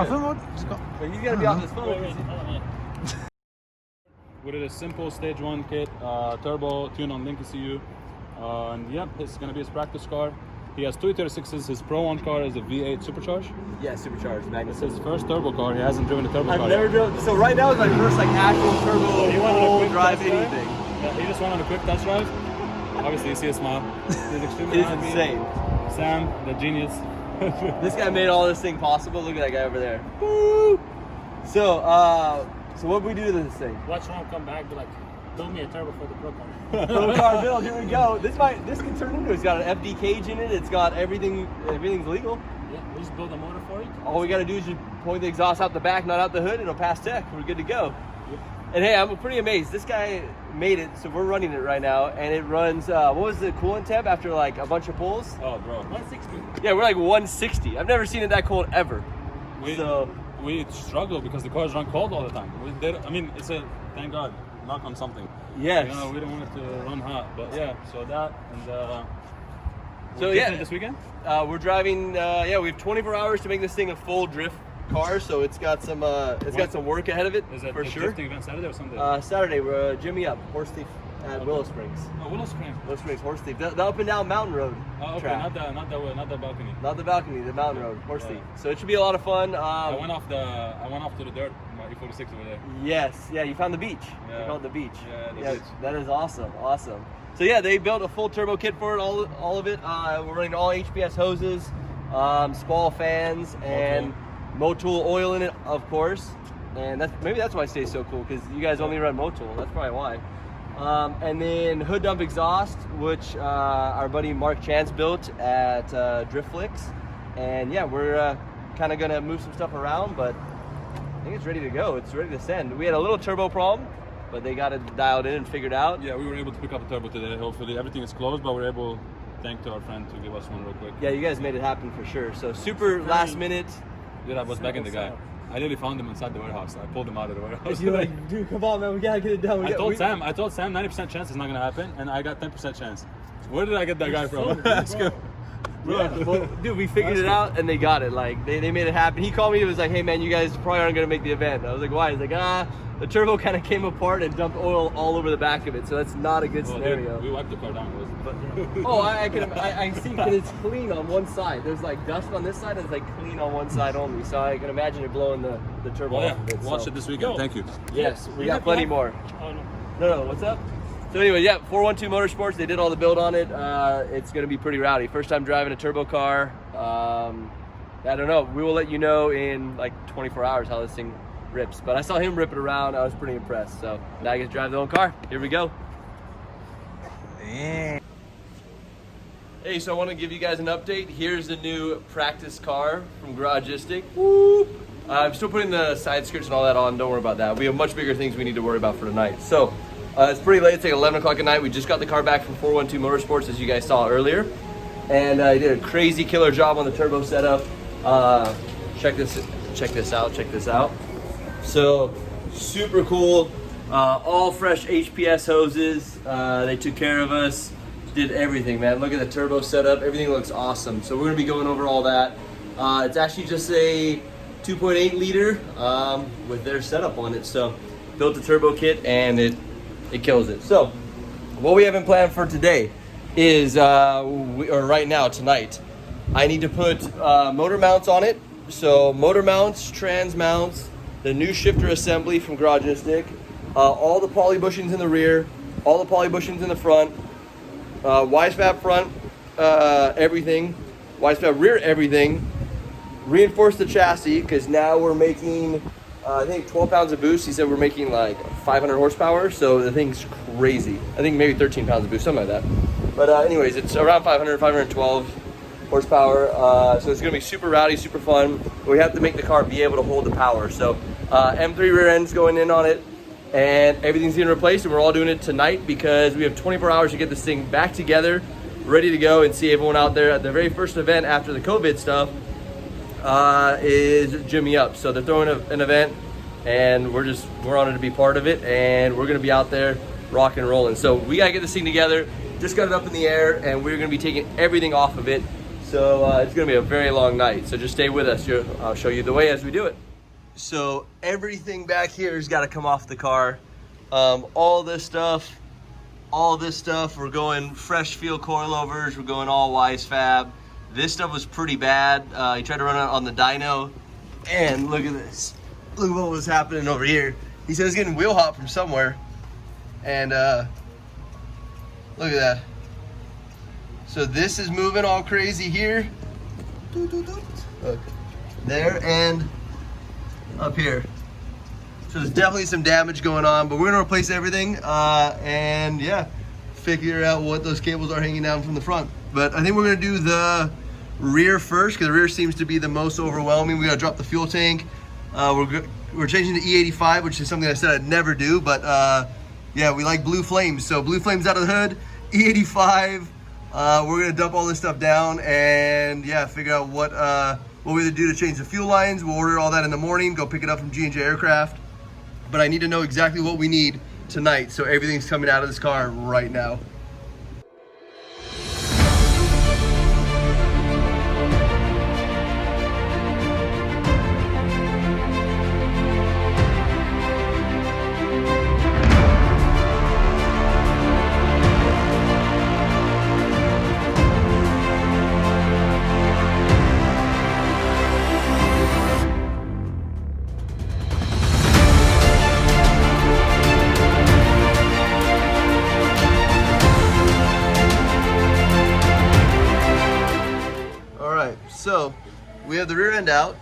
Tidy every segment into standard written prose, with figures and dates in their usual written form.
But he's gonna be on this phone. We did a simple stage 1 kit, turbo, tune on link ECU. And yeah, it's gonna be his practice car. He has two e36s. His Proam car is a V8 supercharged. Yeah, supercharged. It's his first turbo car. He hasn't driven a turbo car. I've never driven. So right now is my first like actual turbo. He went on a quick drive test drive. anything. Yeah, he just went on a quick test drive. Obviously, you see a smile. He's extremely It's happy. insane. Sam, the genius. This guy made all this thing possible. Look at that guy over there. Woo! So, so what do we do to this thing? Watch Ron come back, be like, build me a turbo for the pro car. Pro car build. Here we go. This can turn into. It's got an FD cage in it. It's got everything. Everything's legal. Yeah, we just build a motor for it. All we got to do is just point the exhaust out the back, not out the hood. It'll pass tech. We're good to go. Yep. And hey, I'm pretty amazed. This guy made it, so we're running it right now, and it runs. What was the coolant temp after like a bunch of pulls? Oh, bro. 160. Yeah, we're like 160. I've never seen it that cold ever. We struggle because the cars run cold all the time. I mean, it's a thank God knock on something. Yes. You know, we don't want it to run hot, but yeah. So that and so yeah, this weekend we're driving. Yeah, we have 24 hours to make this thing a full drift car, so it's got some got some work ahead of it. Is it for a sure? drifting event Saturday or Sunday? Saturday, we're Jimmy Up, Horse Thief at Willow Springs. Oh, Willow Springs. Willow Springs, Horse Thief. The up and down mountain road. Oh, okay, track. not the balcony. Not the balcony, the mountain road, Horse Thief. So it should be a lot of fun. I went off to the dirt, my e36 over there. Yes, yeah, you found the beach. Yeah. You found the beach. Yeah, the beach. That is awesome, awesome. So yeah, they built a full turbo kit for it, all of it. We're running all HPS hoses, Spall fans, and Motul oil in it, of course. And maybe that's why it stays so cool, because you guys only run Motul. That's probably why. And then hood dump exhaust, which our buddy Mark Chance built at Driftflix. And yeah, we're kind of gonna move some stuff around, but I think it's ready to go. It's ready to send. We had a little turbo problem, but they got it dialed in and figured out. Yeah, we were able to pick up a turbo today. Hopefully everything is closed, but we're able, thank to our friend, to give us one real quick. Yeah, you guys made it happen for sure. So super last minute. Dude, I was begging the guy. I literally found him inside the warehouse. I pulled him out of the warehouse. You're like, dude, come on, man, we gotta get it done. I told Sam 90% chance it's not gonna happen, and I got 10% chance. Where did I get that guy from? That's good. Yeah, well, dude, we figured it out and they got it. Like they made it happen. He called me. He was like, "Hey, man, you guys probably aren't gonna make the event." I was like, "Why?" He's like, the turbo kind of came apart and dumped oil all over the back of it, so that's not a good scenario." Dude, we wiped the car down. I see because it's clean on one side. There's like dust on this side and it's like clean on one side only. So I can imagine it blowing the turbo off of it. Watch it this weekend. Thank you. Yes, we got plenty more. Oh, no. No, what's up? So anyway, yeah, 412 Motorsports, they did all the build on it. It's going to be pretty rowdy. First time driving a turbo car. I don't know. We will let you know in like 24 hours how this thing rips. But I saw him rip it around. I was pretty impressed. So now I get to drive the own car. Here we go. Hey, so I want to give you guys an update. Here's the new practice car from Garagistic. Woo! I'm still putting the side skirts and all that on. Don't worry about that. We have much bigger things we need to worry about for tonight. So it's pretty late. It's like 11 o'clock at night. We just got the car back from 412 Motorsports, as you guys saw earlier. And he did a crazy killer job on the turbo setup. Check this out. So super cool. All fresh HPS hoses. They took care of us. Did everything, man. Look at the turbo setup. Everything looks awesome. So we're gonna be going over all that. It's actually just a 2.8 liter with their setup on it. So built the turbo kit and it kills it. So what we have in plan for today is, right now, tonight, I need to put motor mounts on it. So motor mounts, trans mounts, the new shifter assembly from Garagistic, all the poly bushings in the rear, all the poly bushings in the front, Wisefab front, everything, Wisefab rear, everything. Reinforce the chassis because now we're making, I think 12 pounds of boost. He said we're making like 500 horsepower, so the thing's crazy. I think maybe 13 pounds of boost, something like that. But anyways, it's around 512 horsepower. So it's gonna be super rowdy, super fun. We have to make the car be able to hold the power. So M3 rear end's going in on it, and everything's getting replaced, and we're all doing it tonight because we have 24 hours to get this thing back together, ready to go and see everyone out there at the very first event after the COVID stuff. Is Jimmy Up. So they're throwing an event and we're honored to be part of it, and we're gonna be out there rocking and rolling. So we gotta get this thing together. Just got it up in the air and we're gonna be taking everything off of it. So it's gonna be a very long night. So just stay with us. I'll show you the way as we do it. So everything back here has got to come off the car. All this stuff, we're going fresh Feal coilovers. We're going all Wisefab. This stuff was pretty bad. He tried to run it on the dyno, and look at this. Look what was happening over here. He said it's getting wheel hop from somewhere, and look at that. So this is moving all crazy here. Look, there and up here. So there's definitely some damage going on, but we're gonna replace everything and yeah, figure out what those cables are hanging down from the front. But I think we're gonna do the rear first, because the rear seems to be the most overwhelming. We gotta drop the fuel tank. We're changing to E85, which is something I said I'd never do, but yeah, we like blue flames. So blue flames out of the hood, E85. We're gonna dump all this stuff down and yeah, figure out what we have to do to change the fuel lines. We'll order all that in the morning, go pick it up from G&J Aircraft. But I need to know exactly what we need tonight, so everything's coming out of this car right now. So we have the rear end out.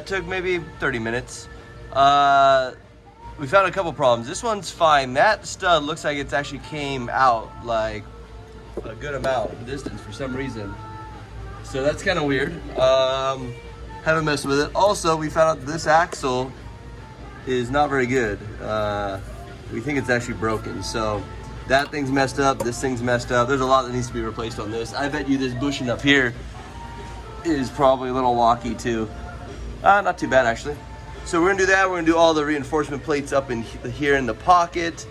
Took maybe 30 minutes. We found a couple problems. This one's fine. That stud looks like it's actually came out like a good amount of distance for some reason. So that's kind of weird. Haven't messed with it. Also, we found out this axle is not very good. We think it's actually broken. So that thing's messed up, this thing's messed up. There's a lot that needs to be replaced on this. I bet you this bushing up here is probably a little wonky too. Not too bad actually. So we're gonna do that. We're gonna do all the reinforcement plates up in here in the pocket.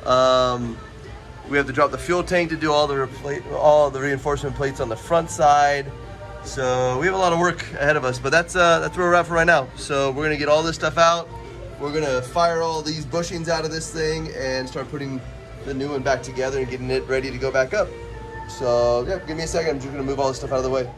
We have to drop the fuel tank to do all the reinforcement plates on the front side. So we have a lot of work ahead of us, but that's where we're at for right now. So we're gonna get all this stuff out. We're gonna fire all these bushings out of this thing and start putting the new one back together and getting it ready to go back up. So yeah, give me a second. I'm just gonna move all this stuff out of the way.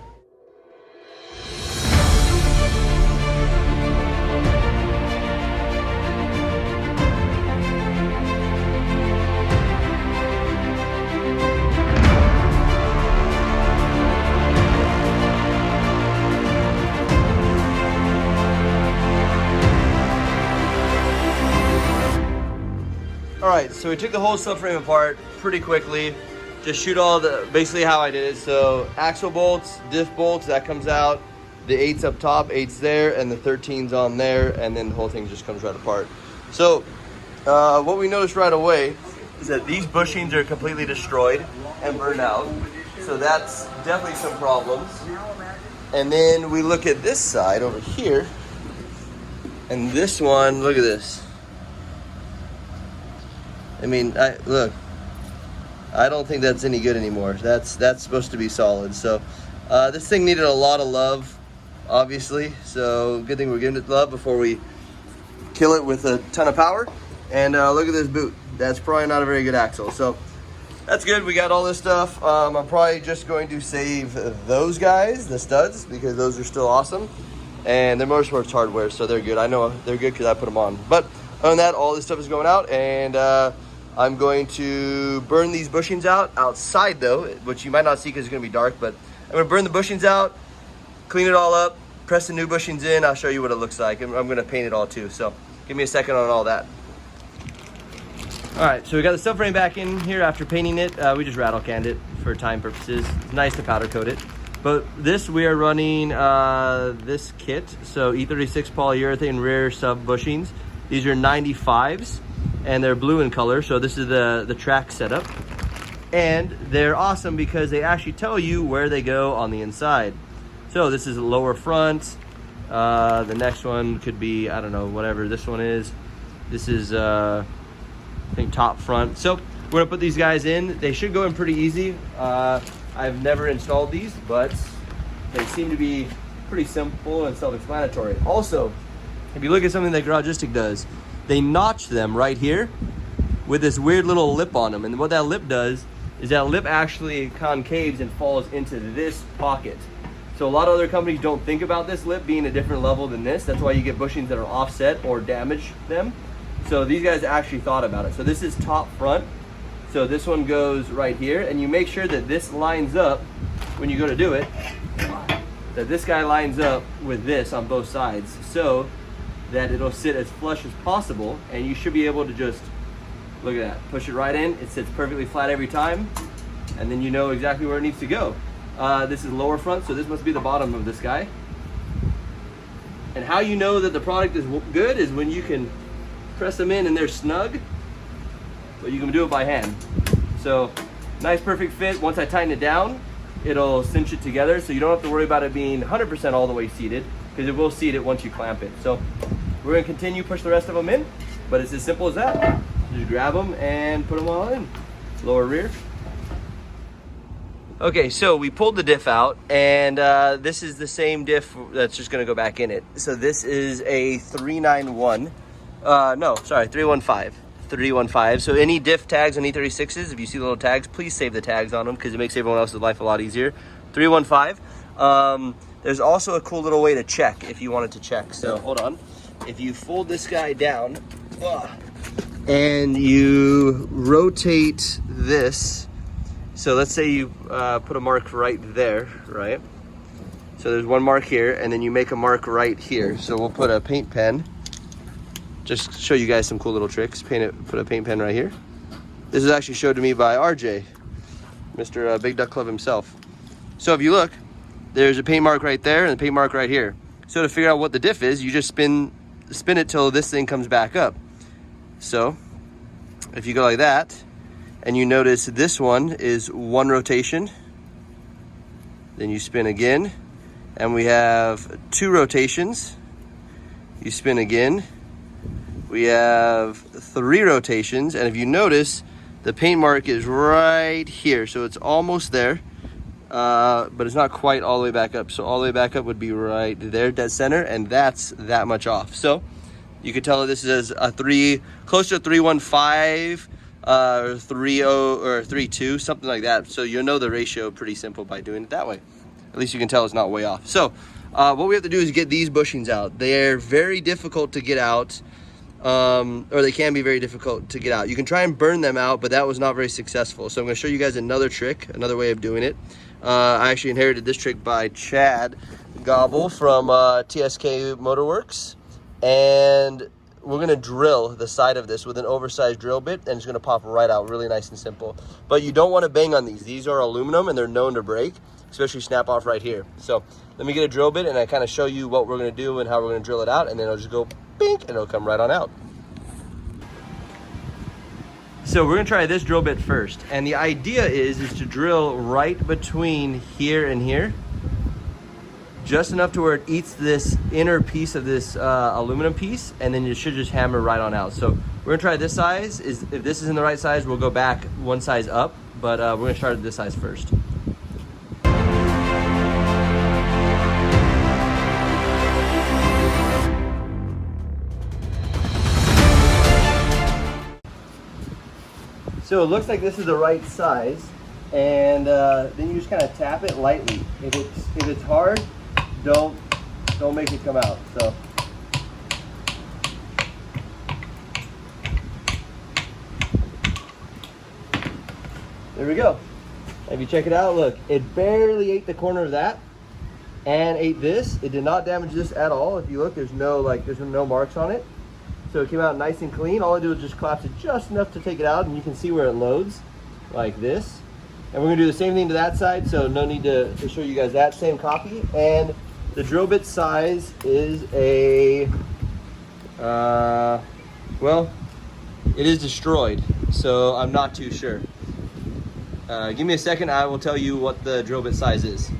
Alright, so we took the whole subframe apart pretty quickly. Just shoot all basically how I did it. So axle bolts, diff bolts, that comes out. The 8's up top, 8's there, and the 13's on there, and then the whole thing just comes right apart. So what we noticed right away is that these bushings are completely destroyed and burned out. So that's definitely some problems. And then we look at this side over here, and this one, look at this. I mean, look, I don't think that's any good anymore. That's supposed to be solid. So this thing needed a lot of love, obviously. So good thing we're giving it love before we kill it with a ton of power. And look at this boot. That's probably not a very good axle. So that's good. We got all this stuff. I'm probably just going to save those guys, the studs, because those are still awesome. And they're motorsports hardware, so they're good. I know they're good because I put them on. But other than that, all this stuff is going out, and I'm going to burn these bushings out outside though, which you might not see because it's going to be dark, but I'm going to burn the bushings out, clean it all up, press the new bushings in. I'll show you what it looks like. I'm going to paint it all too, so give me a second on all that. All right, so we got the subframe back in here after painting it. We just rattle canned it for time purposes. It's nice to powder coat it. But this, we are running this kit, so e36 polyurethane rear sub bushings. These are 95s. And they're blue in color, so this is the track setup. And they're awesome because they actually tell you where they go on the inside. So this is a lower front. The next one could be, I don't know, whatever this one is. This is, I think, top front. So we're gonna put these guys in. They should go in pretty easy. I I've never installed these, but they seem to be pretty simple and self-explanatory. Also, if you look at something that Garagistic does, they notch them right here with this weird little lip on them. And what that lip does is that lip actually concaves and falls into this pocket. So a lot of other companies don't think about this lip being a different level than this. That's why you get bushings that are offset or damage them. So these guys actually thought about it. So this is top front. So this one goes right here, and you make sure that this lines up when you go to do it, that this guy lines up with this on both sides so that it'll sit as flush as possible, and you should be able to just, look at that, push it right in. It sits perfectly flat every time, and then you know exactly where it needs to go. This is lower front, so this must be the bottom of this guy. And how you know that the product is good is when you can press them in and they're snug, but you can do it by hand. So nice perfect fit. Once I tighten it down, it'll cinch it together, so you don't have to worry about it being 100% all the way seated, because it will seat it once you clamp it. So we're gonna continue push the rest of them in, but it's as simple as that. Just grab them and put them all in. Lower rear. Okay, so we pulled the diff out, and this is the same diff that's just gonna go back in it. So this is a 391, 315. 315. So any diff tags on e36s, if you see the little tags, please save the tags on them because it makes everyone else's life a lot easier. 315. There's also a cool little way to check if you wanted to check. So hold on. If you fold this guy down and you rotate this, so let's say you put a mark right there, right? So there's one mark here, and then you make a mark right here. So we'll put a paint pen. Just show you guys some cool little tricks. Put a paint pen right here. This is actually showed to me by RJ, Mr. Big Duck Club himself. So if you look, there's a paint mark right there and a paint mark right here. So to figure out what the diff is, you just spin it till this thing comes back up. So if you go like that, and you notice this one is one rotation, then you spin again, and we have two rotations. You spin again. We have three rotations, and if you notice, the paint mark is right here, so it's almost there, but it's not quite all the way back up. So all the way back up would be right there, dead center, and that's that much off. So you could tell that this is a close to a 315, or 30 or 32, something like that. So you'll know the ratio pretty simple by doing it that way. At least you can tell it's not way off. So what we have to do is get these bushings out. They're very difficult to get out. Or they can be very difficult to get out. You can try and burn them out, but that was not very successful. So I'm going to show you guys another trick, another way of doing it. I actually inherited this trick by Chad Gobble from TSK Motorworks, and we're going to drill the side of this with an oversized drill bit, and it's going to pop right out, really nice and simple. But you don't want to bang on these. These are aluminum and they're known to break, especially snap off right here. So let me get a drill bit and I kind of show you what we're going to do and how we're going to drill it out, and then I'll just go bink, and it'll come right on out. So we're gonna try this drill bit first, and the idea is to drill right between here and here, just enough to where it eats this inner piece of this aluminum piece, and then you should just hammer right on out. So we're gonna try this size. If this is in the right size, we'll go back one size up, but we're gonna start at this size first. So it looks like this is the right size, and then you just kind of tap it lightly. If it's hard, don't make it come out. So there we go. If you check it out, look, it barely ate the corner of that and ate this. It did not damage this at all. If you look, there's no marks on it. So it came out nice and clean. All I do is just collapse it just enough to take it out, and you can see where it loads, like this. And we're gonna do the same thing to that side, so no need to show you guys that same copy. And the drill bit size is well, it is destroyed, so I'm not too sure. Give me a second, I will tell you what the drill bit size is.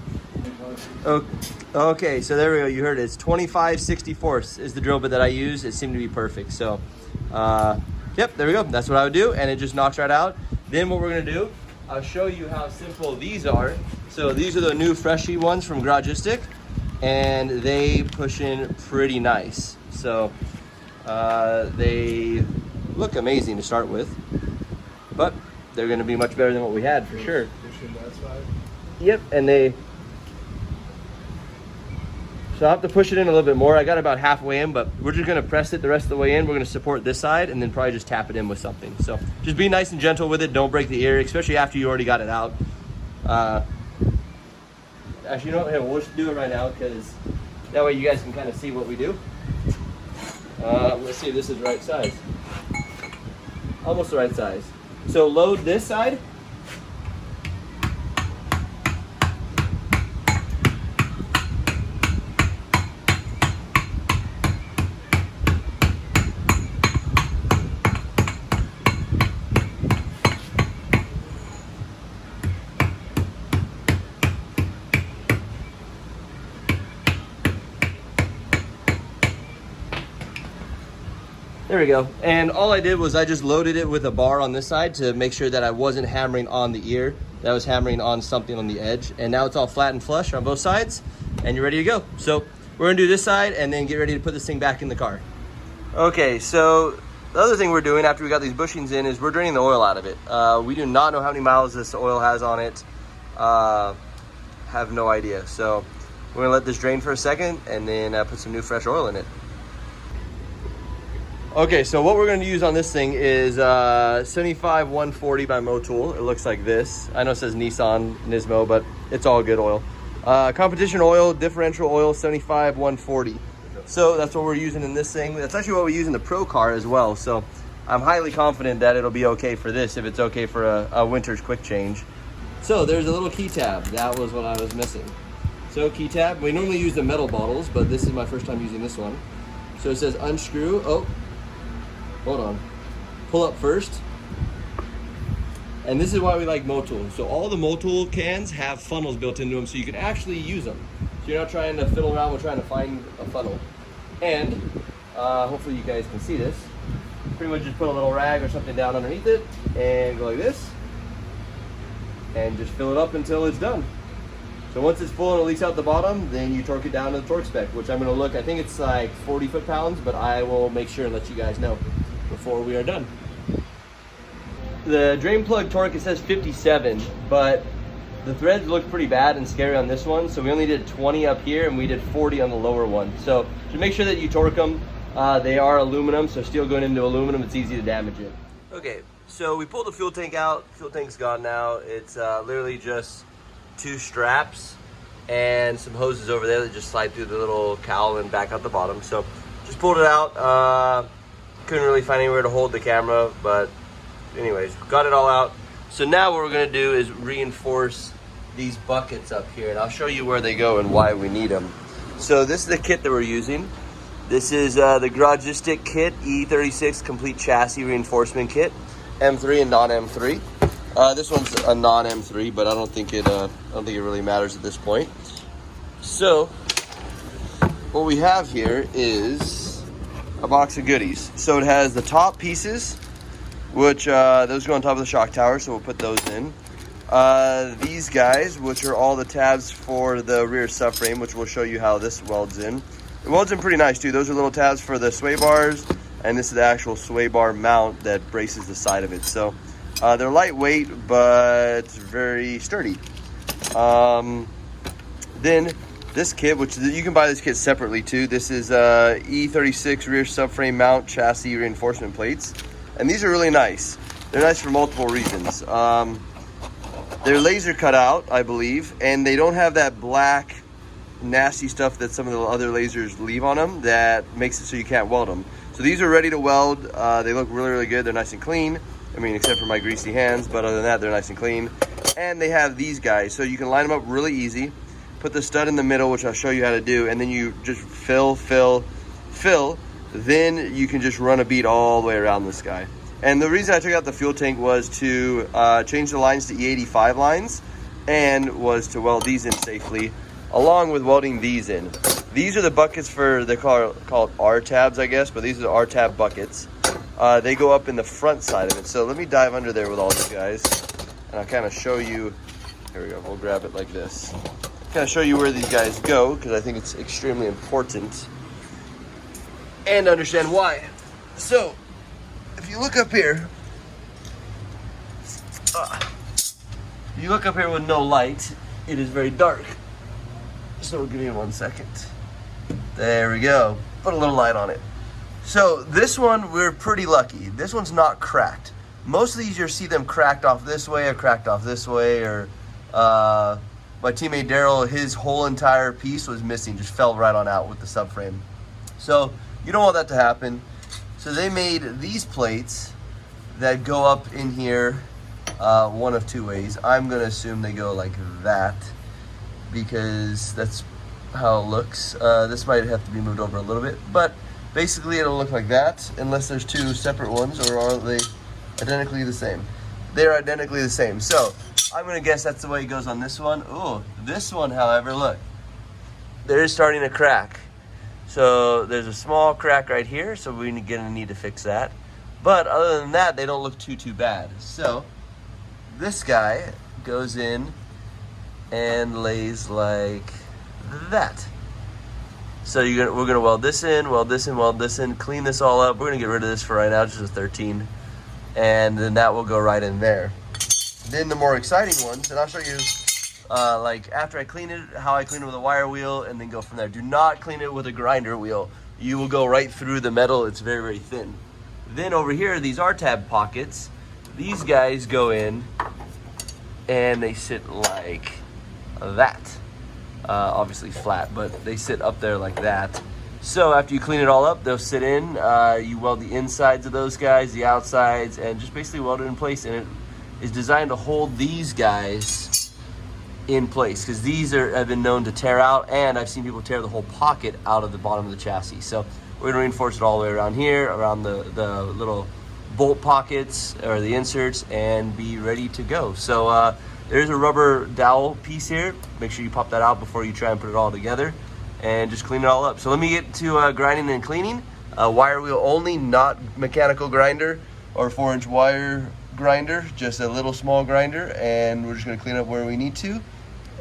Okay, so there we go, you heard it. It's 25/64 is the drill bit that I use. It seemed to be perfect. So, yep, there we go. That's what I would do, and it just knocks right out. Then what we're gonna do I'll show you how simple these are. So these are the new Freshie ones from Garagistic, and they push in pretty nice. So they look amazing to start with, but they're going to be much better than what we had for sure. Pushing that side. Yep, and so I'll have to push it in a little bit more. I got about halfway in, but we're just gonna press it the rest of the way in. We're gonna support this side and then probably just tap it in with something. So just be nice and gentle with it. Don't break the ear, especially after you already got it out. Actually, you know what? Hey, we'll just do it right now because that way you guys can kind of see what we do. Let's see if this is the right size. Almost the right size. So load this side. There we go. And all I did was I just loaded it with a bar on this side to make sure that I wasn't hammering on the ear, that I was hammering on something on the edge. And now it's all flat and flush on both sides, and you're ready to go. So we're gonna do this side and then get ready to put this thing back in the car. Okay, so the other thing we're doing after we got these bushings in is we're draining the oil out of it. We do not know how many miles this oil has on it. Have no idea. So we're gonna let this drain for a second and then put some new fresh oil in it. Okay, so what we're going to use on this thing is 75-140 by Motul. It looks like this. I know it says Nissan Nismo, but it's all good oil. Competition oil, differential oil, 75-140. So that's what we're using in this thing. That's actually what we use in the Pro car as well. So I'm highly confident that it'll be okay for this if it's okay for a winter's quick change. So there's a little key tab. That was what I was missing. So key tab, we normally use the metal bottles, but this is my first time using this one. So it says unscrew. Oh. Hold on. Pull up first. And this is why we like Motul. So all the Motul cans have funnels built into them so you can actually use them. So you're not trying to fiddle around with trying to find a funnel. And hopefully you guys can see this. Pretty much just put a little rag or something down underneath it and go like this. And just fill it up until it's done. So once it's full and it leaks out the bottom, then you torque it down to the torque spec, which I'm going to look, I think it's like 40 foot-pounds, but I will make sure and let you guys know before we are done. The drain plug torque, it says 57, but the threads look pretty bad and scary on this one, so we only did 20 up here and we did 40 on the lower one. So to make sure that you torque them, they are aluminum, so steel going into aluminum, it's easy to damage it. Okay, so we pulled the fuel tank out. Fuel tank's gone now. It's literally just 2 straps and some hoses over there that just slide through the little cowl and back out the bottom. So just pulled it out. Couldn't really find anywhere to hold the camera, but anyways, got it all out. So now what we're gonna do is reinforce these buckets up here, and I'll show you where they go and why we need them. So this is the kit that we're using. This is the Garagistic kit, e36 complete chassis reinforcement kit, M3 and non-M3. This one's a non-M3, but I don't think it really matters at this point. So what we have here is a box of goodies. So it has the top pieces, which those go on top of the shock tower, so we'll put those in. These guys, which are all the tabs for the rear subframe, which we'll show you how this welds in. It welds in pretty nice too. Those are little tabs for the sway bars, and this is the actual sway bar mount that braces the side of it. So they're lightweight, but very sturdy. Then this kit, which you can buy this kit separately too. This is e36 rear subframe mount chassis reinforcement plates. And these are really nice. They're nice for multiple reasons. They're laser cut out, I believe, and they don't have that black nasty stuff that some of the other lasers leave on them that makes it so you can't weld them. So these are ready to weld. They look really, really good. They're nice and clean. I mean, except for my greasy hands, but other than that, they're nice and clean. And they have these guys, so you can line them up really easy. Put the stud in the middle, which I'll show you how to do, and then you just fill. Then you can just run a bead all the way around this guy. And the reason I took out the fuel tank was to change the lines to E85 lines, and was to weld these in safely, along with welding these in. These are the buckets for, they're called R-tabs, I guess, but these are the R-tab buckets. They go up in the front side of it. So let me dive under there with all these guys. and I'll kind of show you. Here we go. We'll grab it like this. Kind of show you where these guys go, because I think it's extremely important and understand why. So, if you look up here, you look up here with no light, it is very dark. So give me 1 second. There we go. Put a little light on it. So this one, we're pretty lucky. This one's not cracked. Most of these you'll see them cracked off this way or cracked off this way, or my teammate Daryl, his whole entire piece was missing, just fell right on out with the subframe. So you don't want that to happen. So they made these plates that go up in here one of two ways. I'm gonna assume they go like that, because that's how it looks. This might have to be moved over a little bit, but basically it'll look like that, unless there's two separate ones, or are they identically the same? They're identically the same. So I'm gonna guess that's the way it goes on this one. Ooh, this one, however, look, they're starting to crack. So there's a small crack right here, so we're gonna need to fix that. But other than that, they don't look too bad. So this guy goes in and lays like that. So we're gonna weld this in, weld this in, weld this in, clean this all up. We're gonna get rid of this for right now, just a 13. And then that will go right in there. Then the more exciting ones, and I'll show you like after I clean it, how I clean it with a wire wheel, and then go from there. Do not clean it with a grinder wheel. You will go right through the metal. It's very thin. Then over here, these R-tab pockets, these guys go in and they sit like that. Obviously flat, but they sit up there like that. So after you clean it all up, they'll sit in. You weld the insides of those guys, the outsides, and just basically weld it in place. And it is designed to hold these guys in place, because these have been known to tear out, and I've seen people tear the whole pocket out of the bottom of the chassis. So we're gonna reinforce it all the way around here, around the little bolt pockets or the inserts, and be ready to go. So there's a rubber dowel piece here. Make sure you pop that out before you try and put it all together, and just clean it all up. So let me get to grinding and cleaning. Wire wheel only, not mechanical grinder or 4-inch wire grinder, just a little small grinder, and we're just gonna clean up where we need to,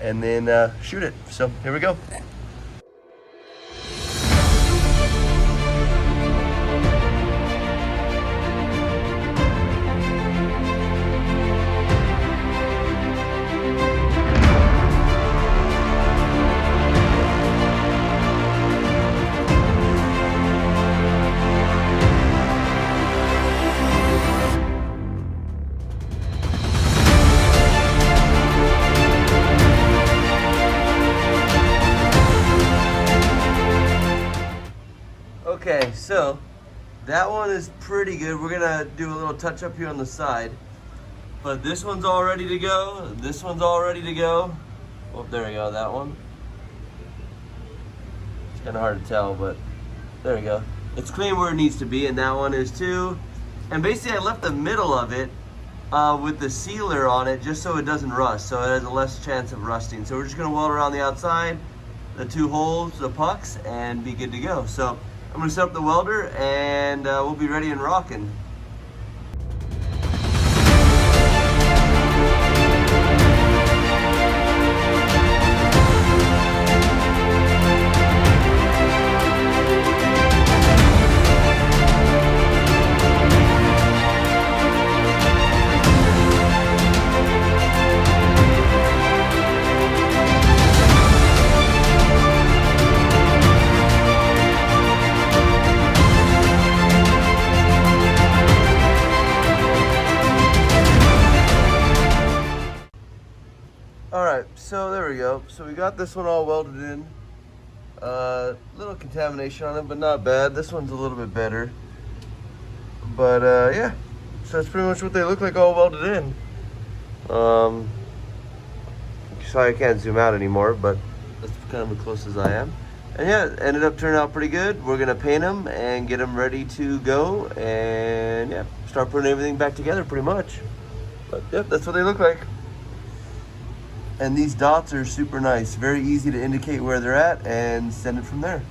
and then shoot it. So here we go. Okay, so that one is pretty good. We're gonna do a little touch up here on the side, but this one's all ready to go. This one's all ready to go. Oh, there we go, that one. It's kind of hard to tell, but there we go. It's clean where it needs to be, and that one is too. And basically I left the middle of it with the sealer on it, just so it doesn't rust, so it has a less chance of rusting. So we're just gonna weld around the outside, the two holes, the pucks, and be good to go. So I'm gonna set up the welder, and we'll be ready and rocking. Alright, so there we go. So we got this one all welded in. Little contamination on it, but not bad. This one's a little bit better. But yeah, so that's pretty much what they look like all welded in. Sorry I can't zoom out anymore, but that's kind of as close as I am. And yeah, it ended up turning out pretty good. We're gonna paint them and get them ready to go, and yeah, start putting everything back together pretty much. But yeah, that's what they look like. And these dots are super nice. Very easy to indicate where they're at and send it from there.